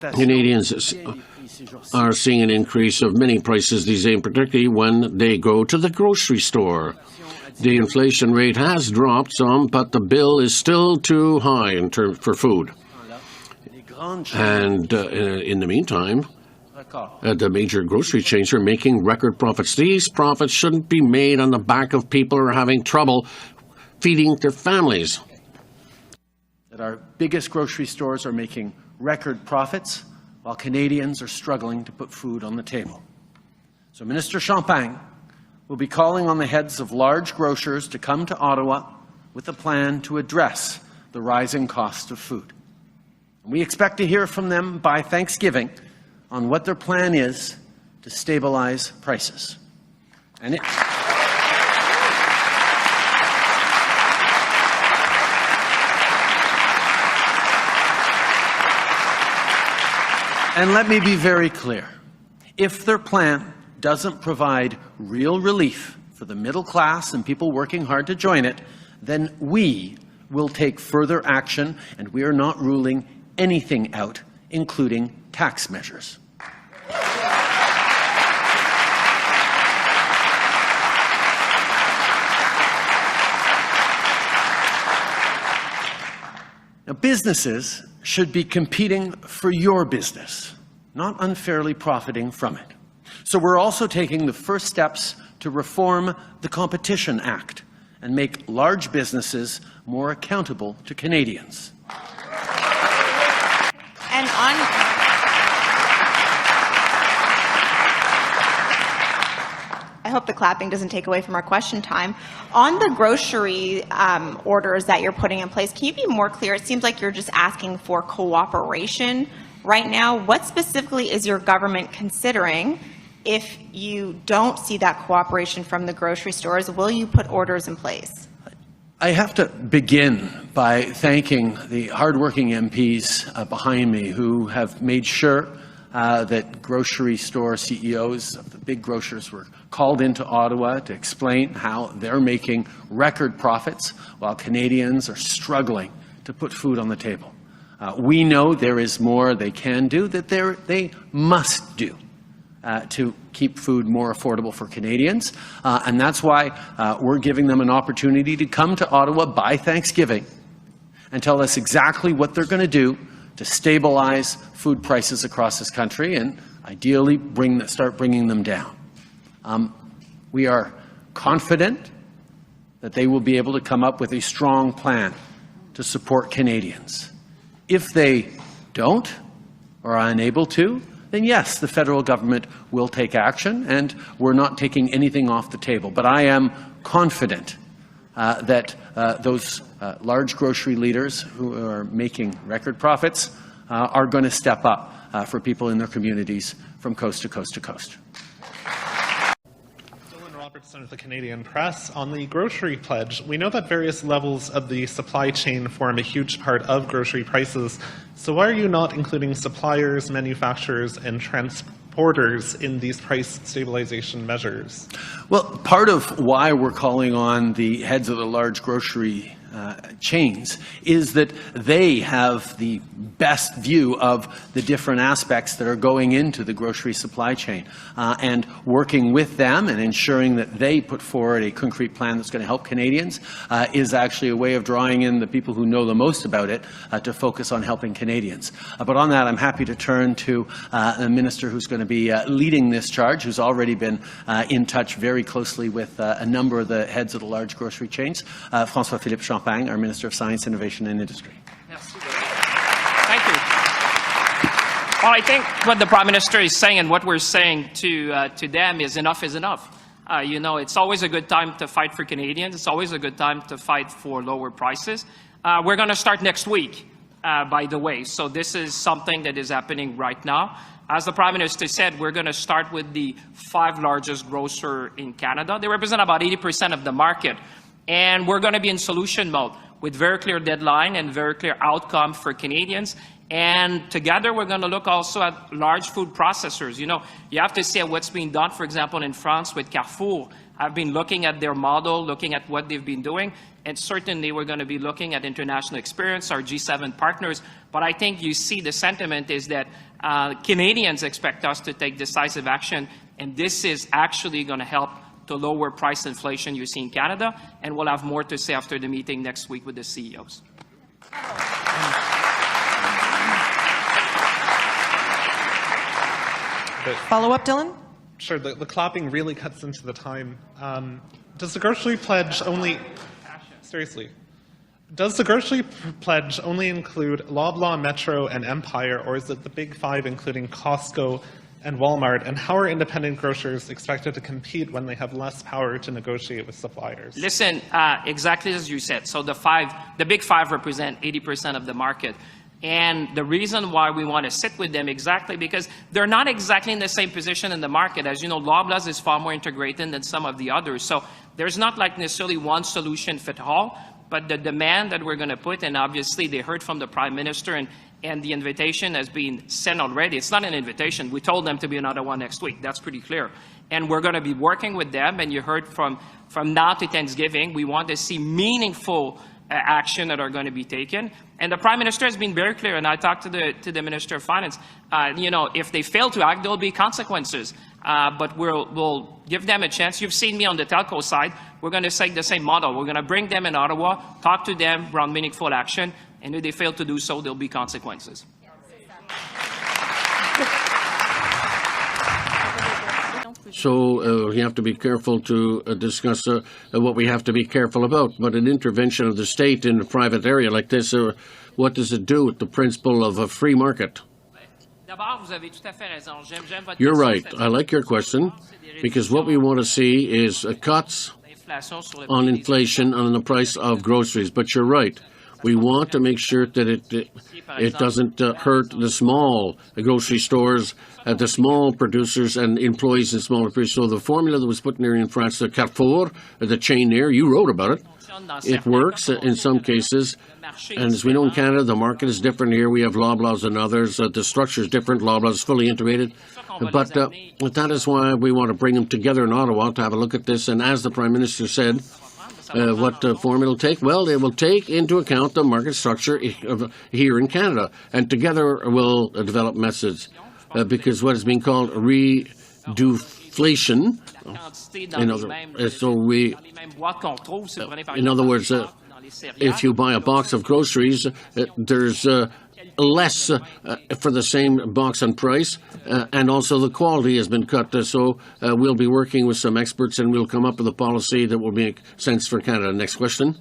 Canadians are seeing an increase of many prices these days, particularly when they go to the grocery store. The inflation rate has dropped some, but the bill is still too high in terms for food. And in the meantime, the major grocery chains are making record profits. These profits shouldn't be made on the back of people who are having trouble feeding their families. That our biggest grocery stores are making record profits while Canadians are struggling to put food on the table. So Minister Champagne will be calling on the heads of large grocers to come to Ottawa with a plan to address the rising cost of food. And we expect to hear from them by Thanksgiving on what their plan is to stabilize prices. And let me be very clear. If their plan doesn't provide real relief for the middle class and people working hard to join it, then we will take further action, and we are not ruling anything out, including tax measures. Now, businesses should be competing for your business, not unfairly profiting from it. So we're also taking the first steps to reform the Competition Act and make large businesses more accountable to Canadians. And I hope the clapping doesn't take away from our question time. On the grocery orders that you're putting in place, can you be more clear? It seems like you're just asking for cooperation right now. What specifically is your government considering if you don't see that cooperation from the grocery stores? Will you put orders in place? I have to begin by thanking the hardworking MPs behind me who have made sure that grocery store CEOs of the big grocers were called into Ottawa to explain how they're making record profits while Canadians are struggling to put food on the table. We know there is more they can do, that they must do to keep food more affordable for Canadians. And that's why we're giving them an opportunity to come to Ottawa by Thanksgiving and tell us exactly what they're going to do to stabilize food prices across this country and ideally start bringing them down. We are confident that they will be able to come up with a strong plan to support Canadians. If they don't or are unable to, then yes, the federal government will take action, and we're not taking anything off the table. But I am confident that those large grocery leaders who are making record profits are going to step up for people in their communities from coast to coast to coast. Of the Canadian Press. On the grocery pledge, we know that various levels of the supply chain form a huge part of grocery prices. So why are you not including suppliers, manufacturers, and transporters in these price stabilization measures? Well, part of why we're calling on the heads of the large grocery chains is that they have the best view of the different aspects that are going into the grocery supply chain, and working with them and ensuring that they put forward a concrete plan that's going to help Canadians is actually a way of drawing in the people who know the most about it to focus on helping Canadians. But on that, I'm happy to turn to a minister who's going to be leading this charge, who's already been in touch very closely with a number of the heads of the large grocery chains, François-Philippe Champagne, our Minister of Science, Innovation and Industry. Thank you. Well, I think what the Prime Minister is saying and what we're saying to them is enough is enough. You know, it's always a good time to fight for Canadians. It's always a good time to fight for lower prices. We're going to start next week, by the way. So this is something that is happening right now. As the Prime Minister said, we're going to start with the 5 largest grocers in Canada. They represent about 80% of the market. And we're going to be in solution mode with very clear deadline and very clear outcome for Canadians. And together, we're going to look also at large food processors. You know, you have to see what's being done, for example, in France with Carrefour. I've been looking at their model, looking at what they've been doing. And certainly, we're going to be looking at international experience, our G7 partners. But I think you see the sentiment is that Canadians expect us to take decisive action, and this is actually going to help to lower price inflation you see in Canada, and we'll have more to say after the meeting next week with the CEOs. Follow-up, Dylan? Sure, the clapping really cuts into the time. Does the grocery pledge only... Seriously. Does the grocery pledge only include Loblaw, Metro, and Empire, or is it the big five, including Costco and Walmart? And how are independent grocers expected to compete when they have less power to negotiate with suppliers? Listen, exactly as you said. So the big five represent 80% of the market. And the reason why we want to sit with them exactly because they're not exactly in the same position in the market. As you know, Loblaws is far more integrated than some of the others. So there's not like necessarily one solution fit all, but the demand that we're going to put, and obviously they heard from the Prime Minister, and the invitation has been sent already. It's not an invitation. We told them to be in Ottawa next week. That's pretty clear. And we're going to be working with them, and you heard from now to Thanksgiving, we want to see meaningful action that are going to be taken. And the Prime Minister has been very clear, and I talked to the Minister of Finance, if they fail to act, there will be consequences. But we'll give them a chance. You've seen me on the telco side. We're going to take the same model. We're going to bring them in Ottawa, talk to them around meaningful action, and if they fail to do so, there'll be consequences. So you have to be careful to discuss what we have to be careful about. But an intervention of the state in a private area like this, what does it do with the principle of a free market? You're right. I like your question, because what we want to see is cuts on inflation on the price of groceries. But you're right. We want to make sure that it doesn't hurt the small grocery stores, the small producers and employees in smaller producers. So the formula that was put in there in France, the Carrefour, the chain there, you wrote about it. It works in some cases. And as we know in Canada, the market is different here. We have Loblaws and others. The structure is different. Loblaws is fully integrated. But that is why we want to bring them together in Ottawa to have a look at this. And as the Prime Minister said, what form it'll take? Well, it will take into account the market structure here in Canada. And together we'll develop methods. Because what is being called reduflation, in other words, if you buy a box of groceries, there's less for the same box and price, and also the quality has been cut. So we'll be working with some experts, and we'll come up with a policy that will make sense for Canada. Next question.